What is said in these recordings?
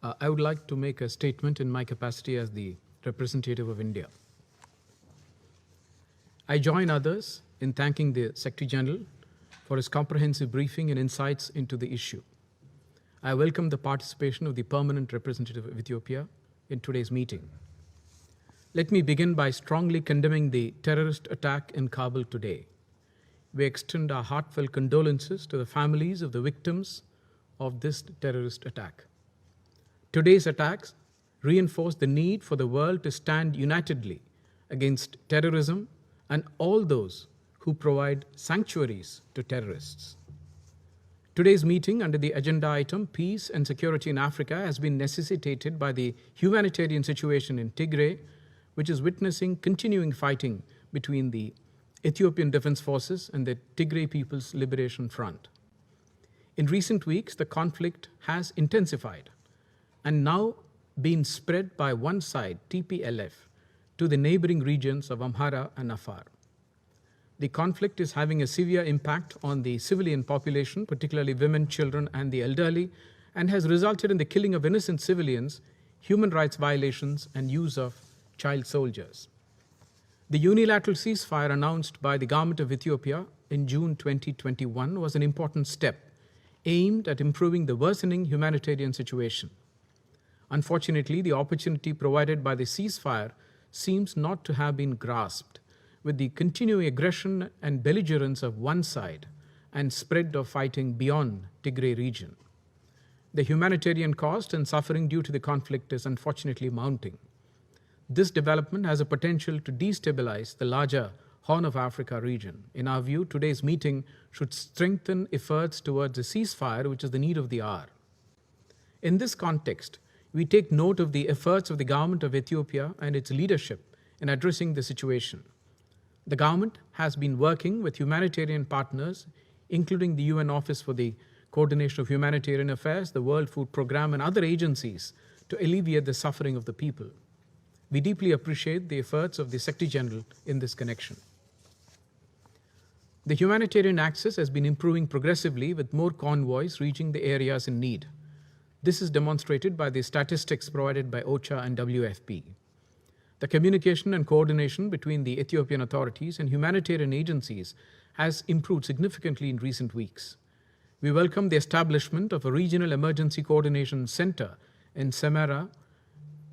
I would like to make a statement in my capacity as the representative of India. I join others in thanking the Secretary General for his comprehensive briefing and insights into the issue. I welcome the participation of the permanent representative of Ethiopia in today's meeting. Let me begin by strongly condemning the terrorist attack in Kabul today. We extend our heartfelt condolences to the families of the victims of this terrorist attack. Today's attacks reinforce the need for the world to stand unitedly against terrorism and all those who provide sanctuaries to terrorists. Today's meeting under the agenda item Peace and Security in Africa has been necessitated by the humanitarian situation in Tigray, which is witnessing continuing fighting between the Ethiopian Defense Forces and the Tigray People's Liberation Front. In recent weeks, the conflict has intensified and now been spread by one side, TPLF, to the neighboring regions of Amhara and Afar. The conflict is having a severe impact on the civilian population, particularly women, children, and the elderly, and has resulted in the killing of innocent civilians, human rights violations, and use of child soldiers. The unilateral ceasefire announced by the government of Ethiopia in June 2021 was an important step aimed at improving the worsening humanitarian situation. Unfortunately, the opportunity provided by the ceasefire seems not to have been grasped, with the continuing aggression and belligerence of one side and spread of fighting beyond Tigray region. The humanitarian cost and suffering due to the conflict is unfortunately mounting. This development has a potential to destabilize the larger Horn of Africa region. In our view, today's meeting should strengthen efforts towards a ceasefire, which is the need of the hour. In this context, we take note of the efforts of the government of Ethiopia and its leadership in addressing the situation. The government has been working with humanitarian partners, including the UN Office for the Coordination of Humanitarian Affairs, the World Food Programme, and other agencies to alleviate the suffering of the people. We deeply appreciate the efforts of the Secretary General in this connection. The humanitarian access has been improving progressively with more convoys reaching the areas in need. This is demonstrated by the statistics provided by OCHA and WFP. The communication and coordination between the Ethiopian authorities and humanitarian agencies has improved significantly in recent weeks. We welcome the establishment of a regional emergency coordination center in Semera,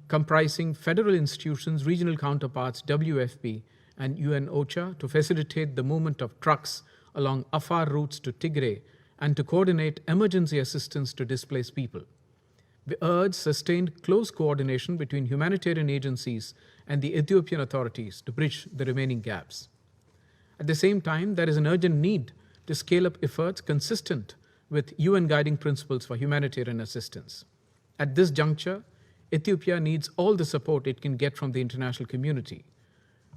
comprising federal institutions, regional counterparts, WFP, and UN OCHA to facilitate the movement of trucks along Afar routes to Tigray and to coordinate emergency assistance to displaced people. We urge sustained close coordination between humanitarian agencies and the Ethiopian authorities to bridge the remaining gaps. At the same time, there is an urgent need to scale up efforts consistent with UN guiding principles for humanitarian assistance. At this juncture, Ethiopia needs all the support it can get from the international community.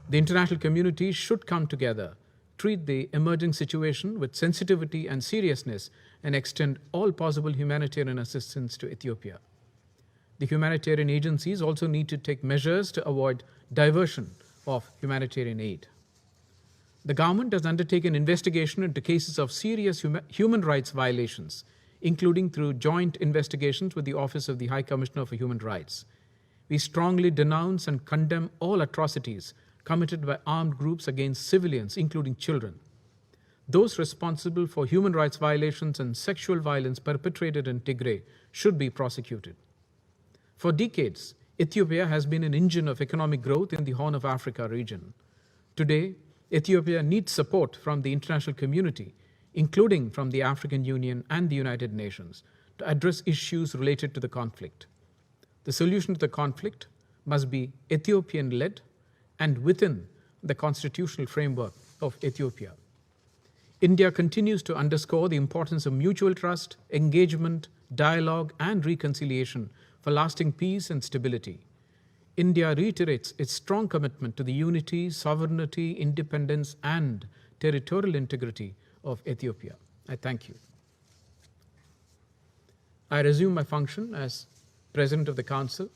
The international community should come together, treat the emerging situation with sensitivity and seriousness, and extend all possible humanitarian assistance to Ethiopia. The humanitarian agencies also need to take measures to avoid diversion of humanitarian aid. The government has undertaken investigation into cases of serious human rights violations, including through joint investigations with the Office of the High Commissioner for Human Rights. We strongly denounce and condemn all atrocities committed by armed groups against civilians, including children. Those responsible for human rights violations and sexual violence perpetrated in Tigray should be prosecuted. For decades, Ethiopia has been an engine of economic growth in the Horn of Africa region. Today, Ethiopia needs support from the international community, including from the African Union and the United Nations, to address issues related to the conflict. The solution to the conflict must be Ethiopian-led and within the constitutional framework of Ethiopia. India continues to underscore the importance of mutual trust, engagement, dialogue, and reconciliation for lasting peace and stability. India reiterates its strong commitment to the unity, sovereignty, independence, and territorial integrity of Ethiopia. I thank you. I resume my function as President of the Council